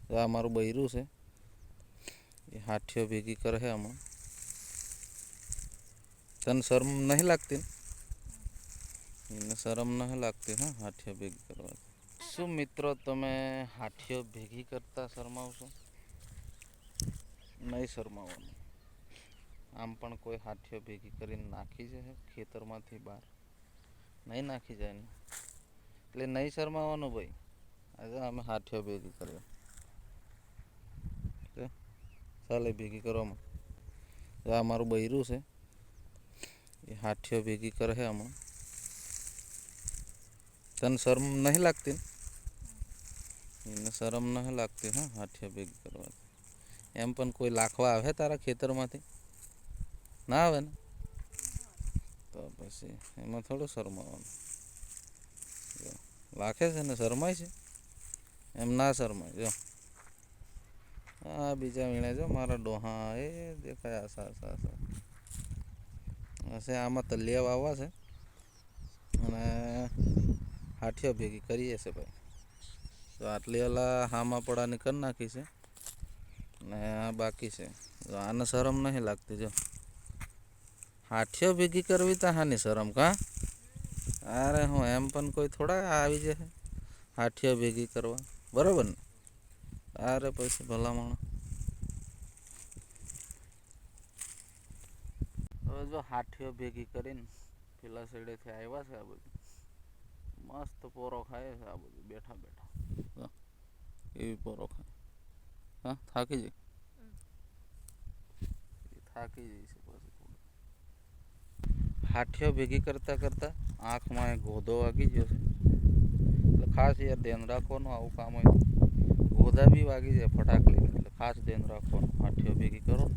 તો આ મારું બૈરું છે, એ હાથીઓ ભેગી કરે છે હમણાં. તને શરમ નહીં લાગતી ને? એને શરમ નહીં લાગતી હા હાથીઓ ભેગી કરવા. શું મિત્રો તમે હાથીઓ ભેગી કરતા શરમાવશો? નહીં શરમાવાનું. આમ પણ કોઈ હાથીઓ ભેગી કરીને નાખી છે ખેતરમાંથી બહાર? નહીં નાખી જાય ને, એટલે નહીં શરમાવાનું ભાઈ. આજે અમે હાથીઓ ભેગી કરીએ, ચાલે ભેગી કરવામાં. આ મારું બૈરું છે, એ હાથીઓ ભેગી કરે છે હમણાં. તને શરમ નહીં લાગતી ને? એને શરમ નહીં લાગતી હા હાથીઓ ભેગી કરવા. એમ પણ કોઈ લાખવા આવે તારા ખેતરમાંથી? ના આવે ને, તો પછી એમાં થોડું શરમાવાનું. લાખે છે ને શરમાય છે? એમ ના શરમાય. જો હા બીજા વીણે જો મારા ડોહા એ દેખાય આશા હશે. આમાં તલિયા વાવવા છે અને હાથીઓ ભેગી કરીએ છે ભાઈ. તો આટલી ઓલા હામાં પડાની કરી નાખી છે ને આ બાકી છે. જો આને શરમ નહીં લાગતી. જો હાથીઓ ભેગી કરવી તો હાની શરમ કાં? અરે હું એમ પણ કોઈ થોડા આવી જાય હાથીઓ ભેગી કરવા, બરાબર ને? અરે પછી ભલામણ. હવે જો હાથીઓ ભેગી કરીને પેલા સાઈડેથી આવ્યા છે. આ બધું મસ્ત પોરો ખાય છે. આ બધું બેઠા બેઠા એવી પોરો ખાય. હા થાકી જાય, થાકી જાય છે. પછી હાથીઓ ભેગી કરતા કરતા આંખમાં એક ગોધો વાગી ગયો છે, એટલે ખાસ યાર ધ્યાન રાખવાનું. આવું કામ હોય ગોધા બી વાગી જાય ફટાક લઈને, એટલે ખાસ ધ્યાન રાખવાનું. હાથીઓ ભેગી કરો ને.